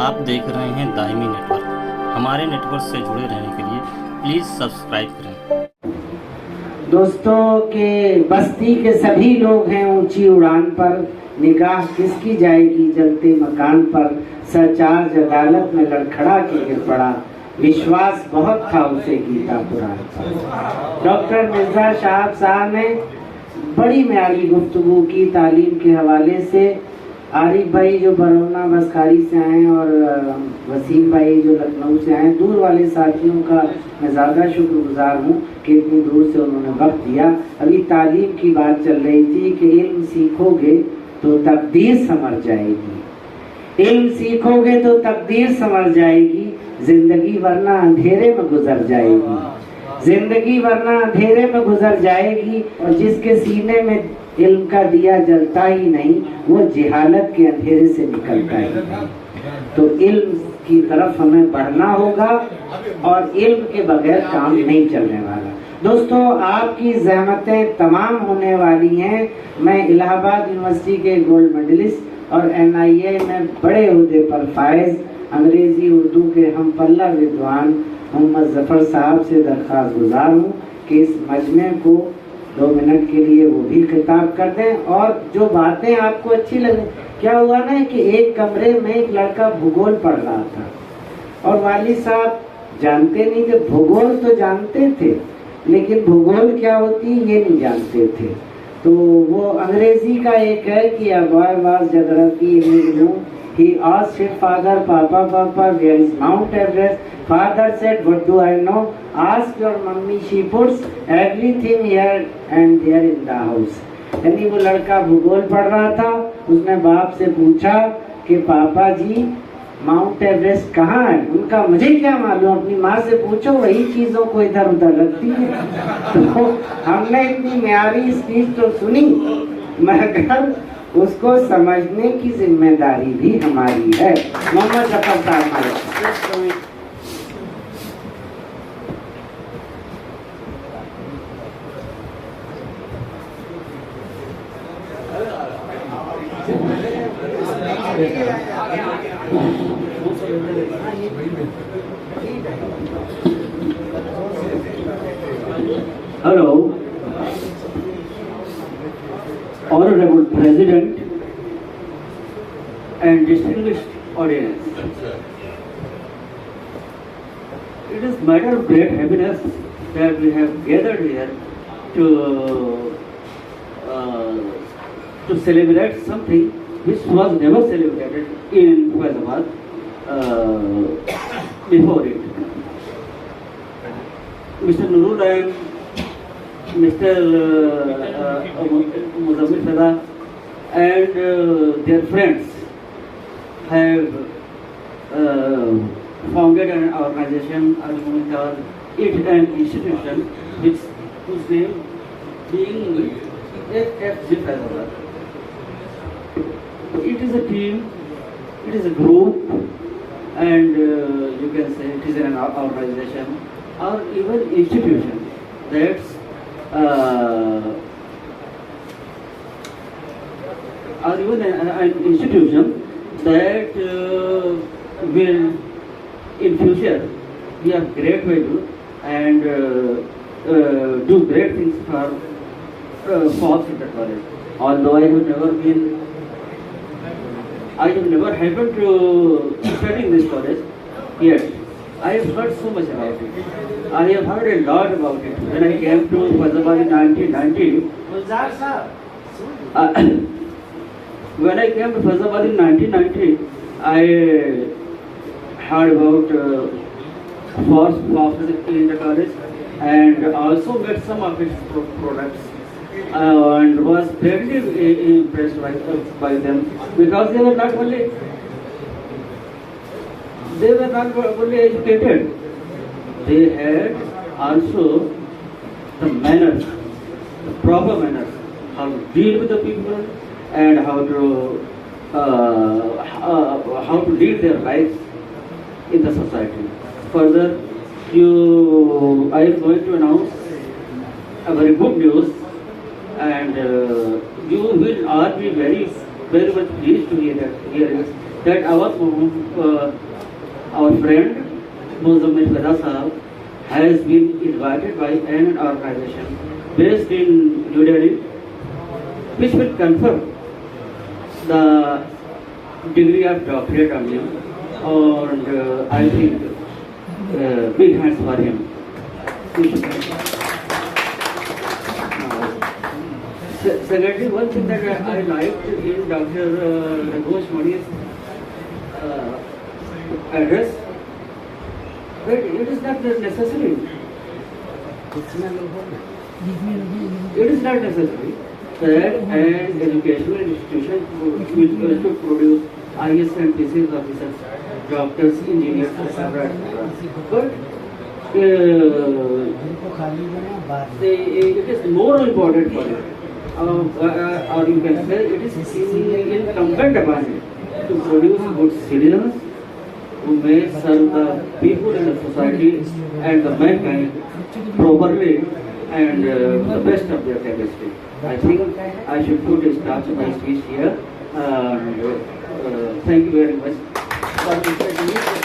आप देख रहे हैं दायमी नेटवर्क। हमारे नेटवर्क से जुड़े रहने के लिए प्लीज़ सब्सक्राइब करें। दोस्तों के बस्ती के सभी लोग हैं ऊंची उड़ान पर, निगाह किसकी जाएगी जलते मकान पर। सचार्ज अदालत में लड़खड़ा के गिर पड़ा, विश्वास बहुत था उसे गीता पुराण पर। डॉक्टर मिर्जा साहब ने बड़ी म्यारी गुफ्तगू की तालीम के हवाले से। आरिफ भाई जो बरौना बसखारी से आए और वसीम भाई जो लखनऊ से आए, दूर वाले साथियों का मैं ज़्यादा शुक्रगुजार हूँ कि इतनी दूर से उन्होंने वक्त दिया। अभी तालीम की बात चल रही थी कि इल्म सीखोगे तो तकदीर समझ जाएगी, इल्म सीखोगे तो तकदीर समझ जाएगी, जिंदगी वरना अंधेरे में गुजर जाएगी, जिंदगी वरना अंधेरे में गुजर जाएगी। और जिसके सीने में इल्म का दिया जलता ही नहीं, वो जहालत के अंधेरे से निकलता ही नहीं। तो इल्म की तरफ हमें बढ़ना होगा और इल्म के बगैर काम नहीं चलने वाला। दोस्तों, आपकी ज़हमतें तमाम होने वाली हैं। मैं इलाहाबाद यूनिवर्सिटी के गोल्ड मेडलिस्ट और NIA में बड़े ओहदे पर फायज अंग्रेजी उर्दू के हम पल्ला विद्वान मोहम्मद जफर साहब से दरख्वास्त गुजार हूँ कि इस मजमे को 2 मिनट के लिए वो भी खिताब कर दें। और जो बातें आपको अच्छी लगे, क्या हुआ ना कि एक कमरे में एक लड़का भूगोल पढ़ रहा था और वाली साहब जानते नहीं थे, भूगोल तो जानते थे लेकिन भूगोल क्या होती ये नहीं जानते थे। तो वो अंग्रेजी का एक है कि a boy was geography in his room. He asked his father, Papa, where is Mount Everest? Father said, what do I know? Ask your mummy, she puts everything here and there in the house. यानी वो लड़का भूगोल पढ़ रहा था, उसने बाप से पूछा कि पापा जी माउंट एवरेस्ट कहाँ है? उनका मुझे क्या मालूम, अपनी माँ से पूछो, वही चीज़ों को इधर उधर रखती है। तो हमने इतनी म्यारी स्पीच तो सुनी, मगर उसको समझने की जिम्मेदारी भी हमारी है। मोहम्मद जफर साहब। Hello, Honorable President and distinguished audience. It is matter of great happiness that we have gathered here to celebrate something which was never celebrated in Faizabad before it. Mr. Nurul and Mr. Muzammil Sada and their friends have founded an organization, it an institution whose name being FFG Faizabad. It is a team, it is a group, and you can say it is an organization or even institution that's or even an institution that will in future be of great value and do great things for folks in the college. Although I have never happened to study in this college, yet I have heard so much about it. I have heard a lot about it. When I came to Faizabad in 1990, when I came to Faizabad in 1990, I heard about FOSS in the college and also met some of its products and was very impressed by them because they were not only educated, they had also the manners, the proper manners, how to deal with the people and how to lead their lives in the society. Further, I am going to announce a very good news, and you will all be very much pleased to hear that our friend Muzammil Fada Sahab has been invited by an organization based in New Delhi, which will confer the degree of doctorate on him, and I think big hands for him. Secondly, one thing that I liked in Dr. Ghosh Mani's address, that it is not necessary. It is not necessary that an educational institution should produce IS&TCS officers, doctors, engineers, etc. But it is more important for it. Or you can say it is incumbent upon it to produce good citizens who may serve the people in the society and the mankind properly and the best of their capacity. I think I should put a stop to my speech here. Thank you very much for this.